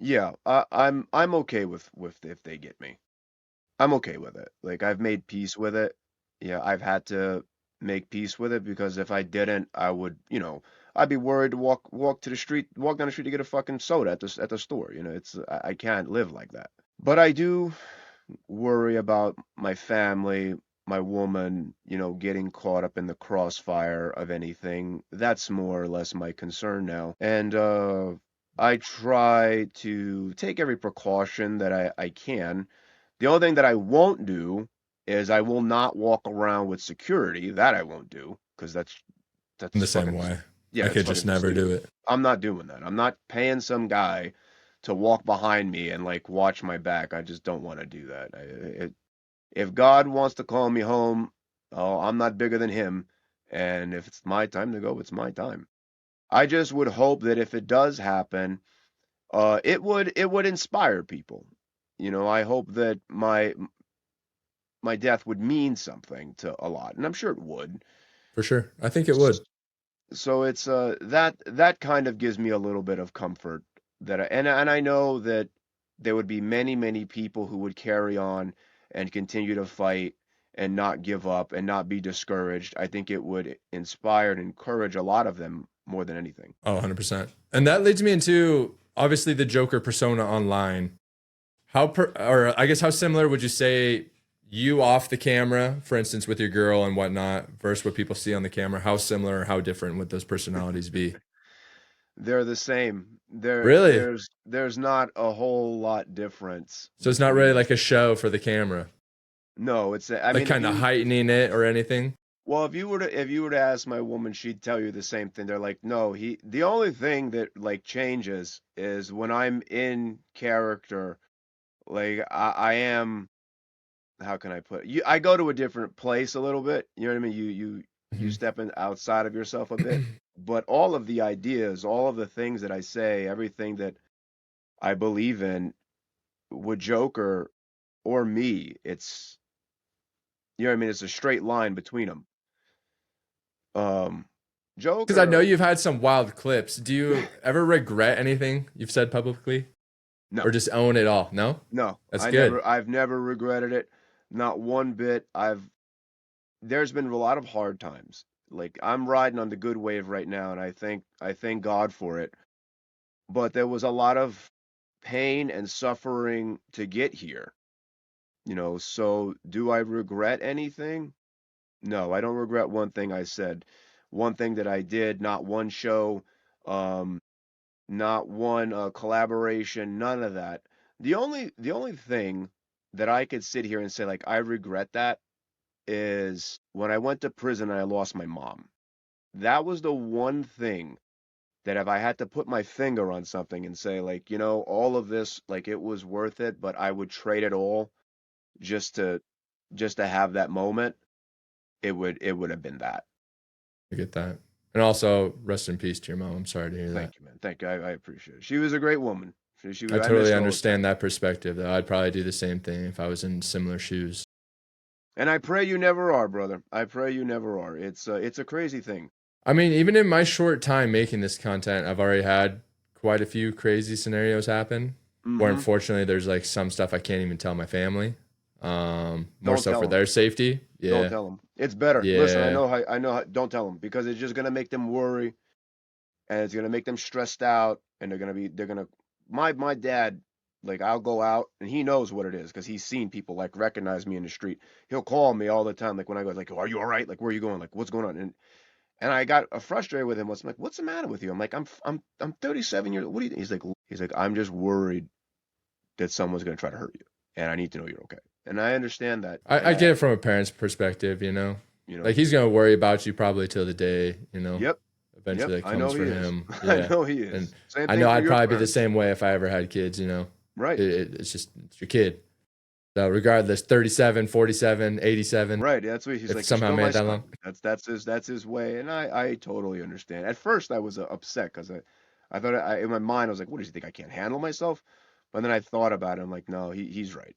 Yeah, I'm okay with if they get me. I'm okay with it. Like I've made peace with it. Yeah, I've had to make peace with it because if I didn't, I would, I'd be worried to walk down the street to get a fucking soda at the store. It's I can't live like that. But I do worry about my family, my woman, getting caught up in the crossfire of anything. That's more or less my concern now. And I try to take every precaution that I can. The only thing that I won't do is I will not walk around with security. That I won't do because In that's the same fucking way. yeah, I it's could fucking just never do deceiving. it. I'm not doing that. I'm not paying some guy to walk behind me and like watch my back. I just don't want to do that. If God wants to call me home, oh, I'm not bigger than him. And if it's my time to go, it's my time. I just would hope that if it does happen, it would inspire people. I hope that my death would mean something to a lot, and I'm sure it would. For sure. I think it would. So it's that kind of gives me a little bit of comfort and I know that there would be many people who would carry on and continue to fight and not give up and not be discouraged. I think it would inspire and encourage a lot of them more than anything. Oh, 100%. And that leads me into obviously the Joker persona online. Or I guess how similar would you say you off the camera, for instance, with your girl and whatnot, versus what people see on the camera? How similar or how different would those personalities be? They're the same. There Really? there's not a whole lot difference So it's not really between. like a show for the camera, No, I like mean, kind of heightening it or anything. well, if you were to ask my woman, she'd tell you the same thing. They're like, no, the only thing that like changes is when I'm in character, like I am, how can I put it? I go to a different place a little bit. You know what I mean? You Mhm. step in outside of yourself a bit. But all of the ideas, all of the things that I say, everything that I believe in with Joker or me, you know what I mean? It's a straight line between them. Um, Because I know Joker, you've had some wild clips. Do you ever regret anything you've said publicly, or no. just own it all? No, No, that's good. I've never regretted it, not one bit. There's been a lot of hard times. Like I'm riding on the good wave right now, and I thank God for it. But there was a lot of pain and suffering to get here, So do I regret anything? No, I don't regret one thing I said. One thing that I did, not one show, um, not one collaboration, none of that. The only thing that I could sit here and say like I regret that is when I went to prison and I lost my mom. That was the one thing that if I had to put my finger on something and say like, all of this like it was worth it, but I would trade it all just to just to have that moment, it would have been that. I get that. And also, rest in peace to your mom. I'm sorry to hear that. Thank you, man. Thank you. I appreciate it. She was a great woman. I I totally miss her all the understand time. that perspective, though. I'd probably do the same thing if I was in similar shoes. And I pray you never are, brother. I pray you never are. It's a crazy thing. I mean, even in my short time making this content, I've already had quite a few crazy scenarios happen where Mm-hmm. unfortunately there's like some stuff I can't even tell my family. More Don't so tell for them. their safety. Don't Yeah. tell them. It's better. Listen, Yeah. I know how, don't tell them because it's just gonna make them worry and it's gonna make them stressed out and they're gonna my dad, like I'll go out and he knows what it is because he's seen people like recognize me in the street. He'll call me all the time like when I go like, "Are you all right? Like where are you going? Like what's going on?" And I got frustrated with him. I'm like, "What's the matter with you?" I'm like, I'm 37 years old. What do you think?" He's like, "I'm just worried that someone's gonna try to hurt you, and I need to know you're okay." And I understand that, and I get it from a parent's perspective, you know? you know, Like he's going to worry about you probably till the day, yep, yep, eventually it I comes know he for is. him. I Yeah. know he And is. Same I thing know for I'd your probably be the parents, same way if I ever had kids. right? It's just, it's your kid. So regardless, 37, 47, 87, Right. That's what he's if like. You're somehow still made my it that son. long. That's his way, and I totally understand. At first, I was upset because I thought in my mind I was like, what does he think? I can't handle myself? But then I thought about it. I'm like, no, he's right.